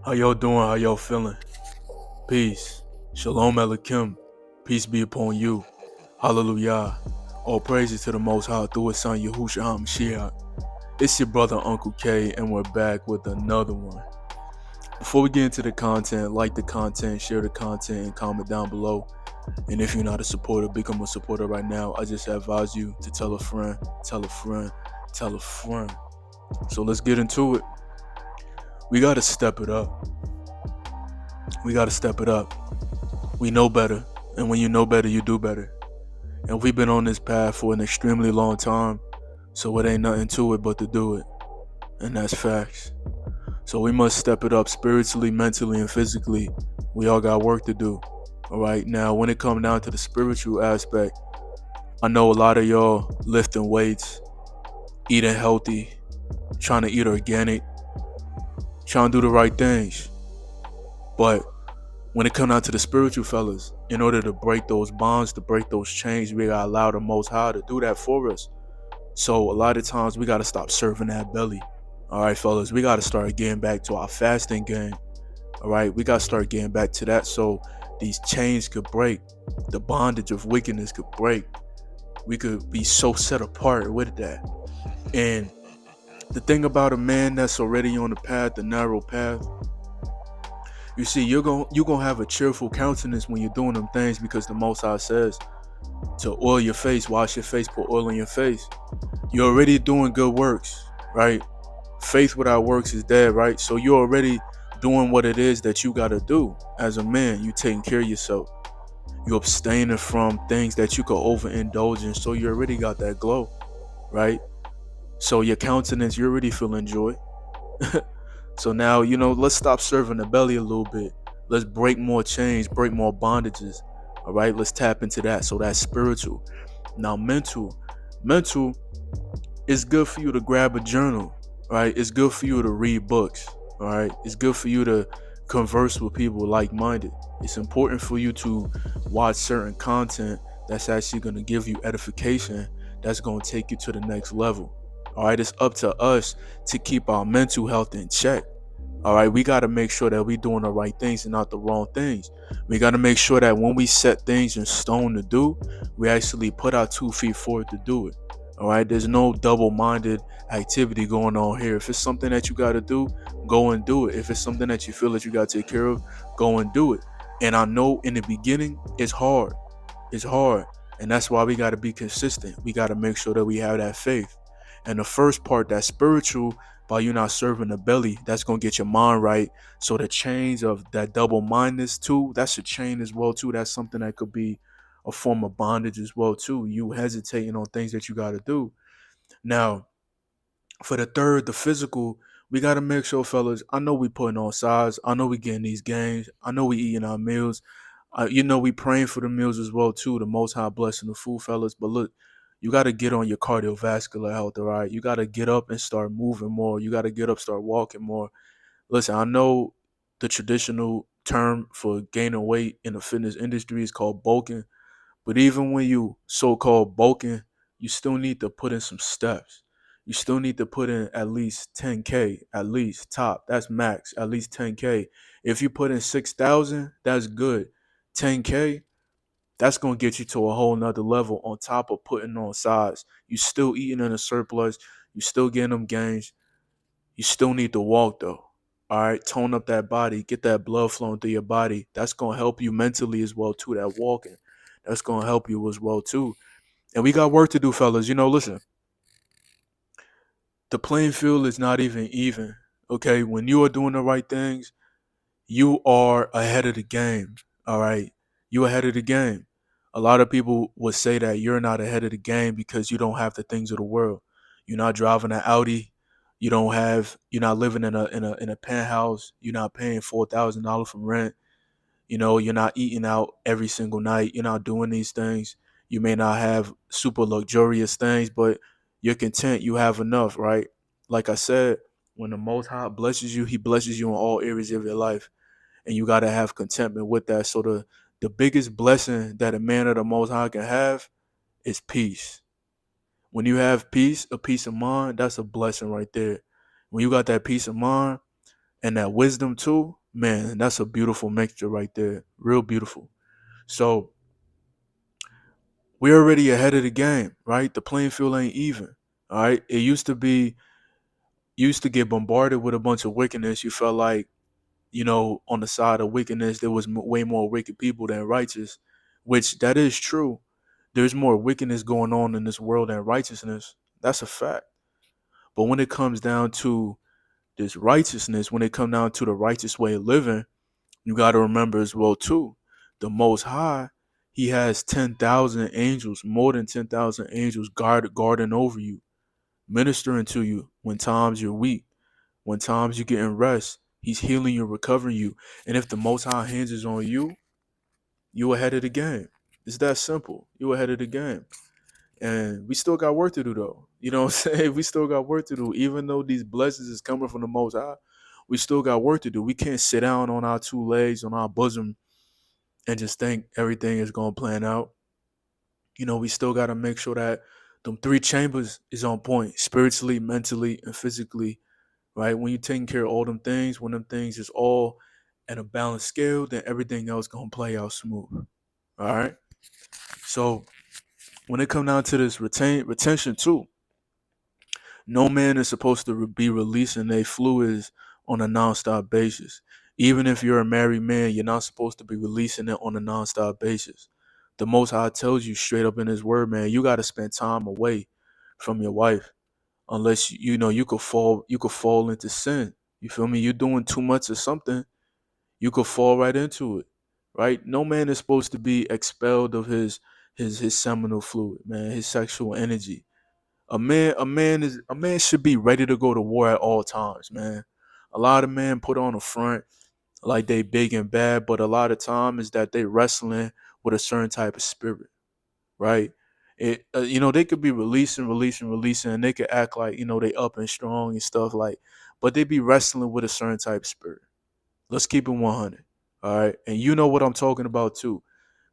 How y'all doing? How y'all feeling? Peace. Shalom Aleichem. Peace be upon you. Hallelujah. All praises to the Most High through His Son Yahushua HaMashiach. It's your brother UncleK, and we're back with another one. Before we get into the content, like the content, share the content, and comment down below. And if you're not a supporter, become a supporter right now. I just advise you to tell a friend, tell a friend, tell a friend. So let's get into it. We gotta step it up. We gotta step it up. We know better, and when you know better, you do better. And we've been on this path for an extremely long time, so it ain't nothing to it but to do it. And that's facts. So we must step it up spiritually, mentally, and physically. We all got work to do. Alright, now when it comes down to the spiritual aspect, I know a lot of y'all lifting weights, eating healthy, trying to eat organic, trying to do the right things. But when it comes down to the spiritual fellas, in order to break those bonds, to break those chains, we gotta allow the Most High to do that for us. So a lot of times we gotta stop serving that belly. All right, fellas, we gotta start getting back to our fasting game. All right, we gotta start getting back to that so these chains could break, the bondage of wickedness could break. We could be so set apart with that. And the thing about a man that's already on the path, the narrow path, you see, you're gonna have a cheerful countenance when you're doing them things, because the Most High says to oil your face, wash your face, put oil in your face. You're already doing good works, right? Faith without works is dead, right? So you're already doing what it is that you gotta do as a man. You taking care of yourself. You abstaining from things that you could overindulge in. So you already got that glow, right? So your countenance, you're already feeling joy. So now, let's stop serving the belly a little bit. Let's break more chains, break more bondages. All right, let's tap into that. So that's spiritual. Now, mental is good for you to grab a journal, right? It's good for you to read books, all right? It's good for you to converse with people like-minded. It's important for you to watch certain content that's actually going to give you edification, that's going to take you to the next level. All right, it's up to us to keep our mental health in check. All right, we got to make sure that we're doing the right things and not the wrong things. We got to make sure that when we set things in stone to do, we actually put our 2 feet forward to do it. All right, there's no double-minded activity going on here. If it's something that you got to do, go and do it. If it's something that you feel that you got to take care of, go and do it. And I know in the beginning, it's hard. It's hard. And that's why we got to be consistent. We got to make sure that we have that faith. And the first part, that's spiritual, by you not serving the belly, that's going to get your mind right. So the chains of that double-mindedness too, that's a chain as well too. That's something that could be a form of bondage as well too. You hesitating on things that you got to do. Now, for the third, the physical, we got to make sure, fellas, I know we putting on size. I know we getting these gains. I know we eating our meals. We praying for the meals as well too. The Most High blessing the food, fellas. But look, you got to get on your cardiovascular health, all right? You got to get up and start moving more. You got to get up, start walking more. Listen, I know the traditional term for gaining weight in the fitness industry is called bulking. But even when you so-called bulking, you still need to put in some steps. You still need to put in at least 10K, at least top. That's max, at least 10K. If you put in 6,000, that's good. 10K, that's going to get you to a whole nother level on top of putting on size. You still eating in a surplus. You still getting them gains. You still need to walk though. All right, tone up that body. Get that blood flowing through your body. That's going to help you mentally as well too, that walking. That's going to help you as well too. And we got work to do, fellas. Listen, the playing field is not even. Okay, when you are doing the right things, you are ahead of the game. All right, you ahead of the game. A lot of people would say that you're not ahead of the game because you don't have the things of the world. You're not driving an Audi. You're not living in a penthouse. You're not paying $4,000 for rent. You're not eating out every single night. You're not doing these things. You may not have super luxurious things, but you're content. You have enough, right? like I said, when the Most High blesses you, He blesses you in all areas of your life, and you got to have contentment with that. So the biggest blessing that a man of the Most High can have is peace. When you have peace, a peace of mind, that's a blessing right there. When you got that peace of mind and that wisdom too, man, that's a beautiful mixture right there. Real beautiful. So we're already ahead of the game, right? The playing field ain't even. All right. It used to get bombarded with a bunch of wickedness. You felt like, on the side of wickedness, there was way more wicked people than righteous, which that is true. There's more wickedness going on in this world than righteousness. That's a fact. But when it comes down to this righteousness, when it comes down to the righteous way of living, you got to remember as well too, the Most High, He has 10,000 angels, more than 10,000 angels guarding over you, ministering to you when times you're weak, when times you're getting rest. He's healing you, recovering you. And if the Most High hands is on you, you ahead of the game. It's that simple. You ahead of the game. And we still got work to do though. You know what I'm saying? We still got work to do. Even though these blessings is coming from the Most High, we still got work to do. We can't sit down on our two legs, on our bosom, and just think everything is gonna plan out. We still gotta make sure that them three chambers is on point, spiritually, mentally, and physically, right? When you're taking care of all them things, when them things is all at a balanced scale, then everything else gonna play out smooth. All right. So when it come down to this retention too, no man is supposed to be releasing their fluids on a nonstop basis. Even if you're a married man, you're not supposed to be releasing it on a nonstop basis. The Most High tells you straight up in His Word, man, you got to spend time away from your wife, unless you could fall into sin. You feel me? You're doing too much of something, you could fall right into it, right? No man is supposed to be expelled of his seminal fluid, man, his sexual energy. A man should be ready to go to war at all times, man. A lot of men put on a front like they big and bad, but a lot of time is that they wrestling with a certain type of spirit, right? They could be releasing, and they could act like they up and strong and stuff like, but they be wrestling with a certain type of spirit. Let's keep it 100, all right? And you know what I'm talking about too,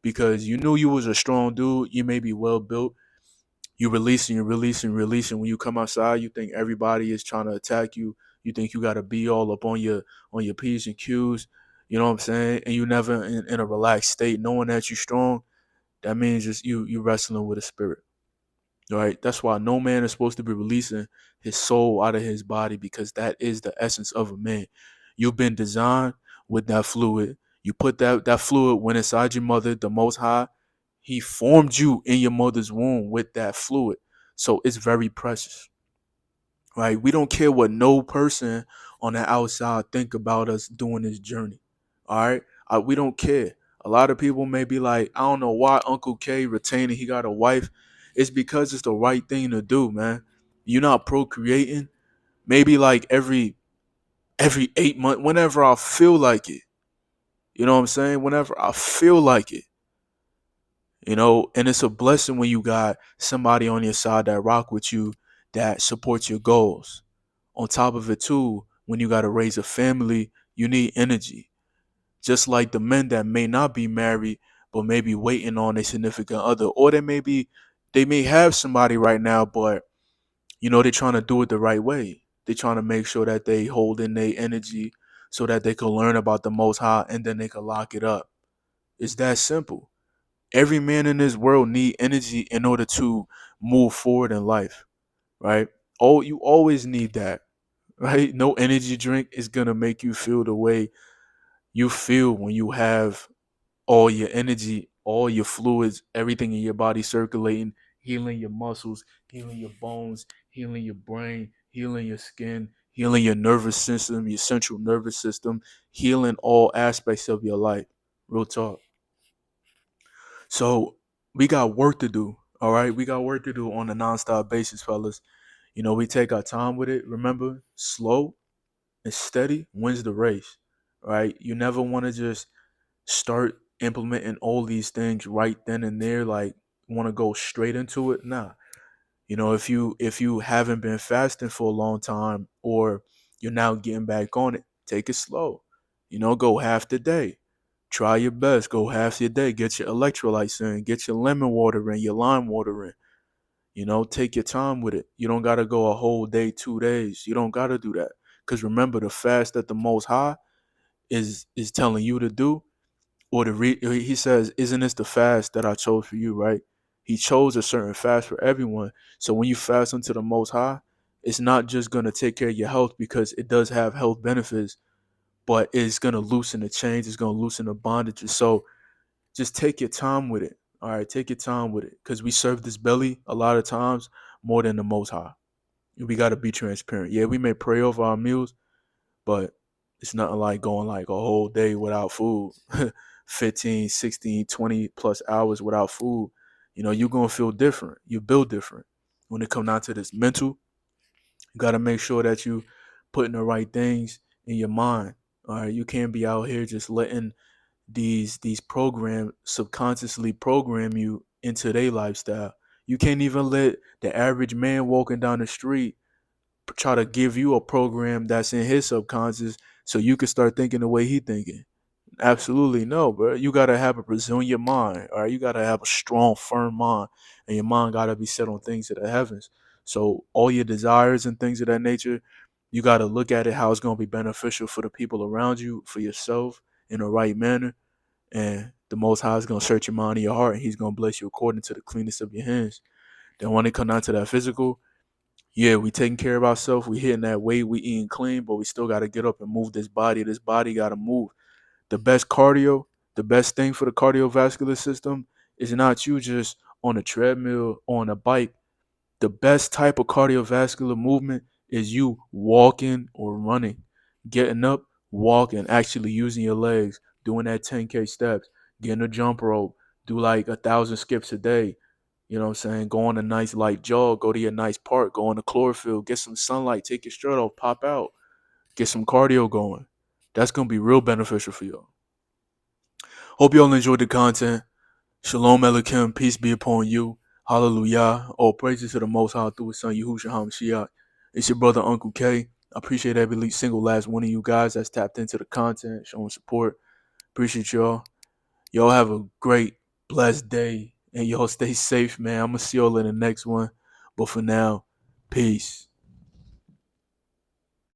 because you knew you was a strong dude. You may be well built, you releasing. When you come outside, you think everybody is trying to attack you. You think you gotta be all up on your P's and Q's. You know what I'm saying? And you never in a relaxed state, knowing that you're strong. That means just you wrestling with a spirit. Right? That's why no man is supposed to be releasing his soul out of his body, because that is the essence of a man. You've been designed with that fluid. You put that fluid when inside your mother, the Most High, He formed you in your mother's womb with that fluid. So it's very precious. Right? We don't care what no person on the outside think about us doing this journey. All right? We don't care. A lot of people may be like, I don't know why UncleK retaining, he got a wife. It's because it's the right thing to do, man. You're not procreating. Maybe like every 8 months, whenever I feel like it. You know what I'm saying? Whenever I feel like it. And it's a blessing when you got somebody on your side that rock with you, that supports your goals. On top of it too, when you got to raise a family, you need energy. Just like the men that may not be married but may be waiting on a significant other, or they may have somebody right now, but they're trying to do it the right way. They're trying to make sure that they hold in their energy so that they can learn about the Most High, and then they can lock it up. It's that simple. Every man in this world need energy in order to move forward in life, right? Oh, you always need that, right? No energy drink is gonna make you feel the way you feel when you have all your energy, all your fluids, everything in your body circulating, healing your muscles, healing your bones, healing your brain, healing your skin, healing your nervous system, your central nervous system, healing all aspects of your life. Real talk. So we got work to do. All right. We got work to do on a nonstop basis, fellas. We take our time with it. Remember, slow and steady wins the race. Right? You never want to just start implementing all these things right then and there, like want to go straight into it. Nah. If you haven't been fasting for a long time, or you're now getting back on it, take it slow. Go half the day. Try your best. Go half your day. Get your electrolytes in. Get your lemon water in. Your lime water in. Take your time with it. You don't gotta go a whole day, 2 days. You don't gotta do that. Because remember, the fast that the Most High is telling you to do, or he says, "Isn't this the fast that I chose for you?" Right? He chose a certain fast for everyone. So when you fast unto the Most High, it's not just gonna take care of your health, because it does have health benefits, but it's gonna loosen the chains. It's gonna loosen the bondages. So just take your time with it. All right, take your time with it, because we serve this belly a lot of times more than the Most High. We got to be transparent. Yeah, we may pray over our meals, but it's nothing like going like a whole day without food. 15, 16, 20 plus hours without food. You're going to feel different. You build different. When it comes down to this mental, you got to make sure that you putting the right things in your mind. All right, you can't be out here just letting these programs subconsciously program you into their lifestyle. You can't even let the average man walking down the street try to give you a program that's in his subconscious, so you can start thinking the way he thinking. Absolutely no, bro. You gotta have a resilient mind. All right, you gotta have a strong, firm mind, and your mind gotta be set on things of the heavens. So all your desires and things of that nature, you gotta look at it how it's gonna be beneficial for the people around you, for yourself, in the right manner. And the Most High is gonna search your mind and your heart, and He's gonna bless you according to the cleanness of your hands. Then when it come down to that physical, yeah, we taking care of ourselves. We hitting that weight. We eating clean, but we still got to get up and move this body. This body got to move. The best cardio, the best thing for the cardiovascular system is not you just on a treadmill or on a bike. The best type of cardiovascular movement is you walking or running, getting up, walking, actually using your legs, doing that 10K steps, getting a jump rope, do like 1,000 skips a day. You know what I'm saying? Go on a nice light jog, go to your nice park, go on the chlorophyll, get some sunlight, take your shirt off, pop out, get some cardio going. That's going to be real beneficial for y'all. Hope y'all enjoyed the content. Shalom Elohim, peace be upon you. Hallelujah. All praises to the Most High through His Son Yahushua HaMashiach. It's your brother UncleK. I appreciate every single last one of you guys that's tapped into the content, showing support. Appreciate y'all. Y'all have a great, blessed day, and y'all stay safe, man. I'm gonna see y'all in the next one. But for now, peace.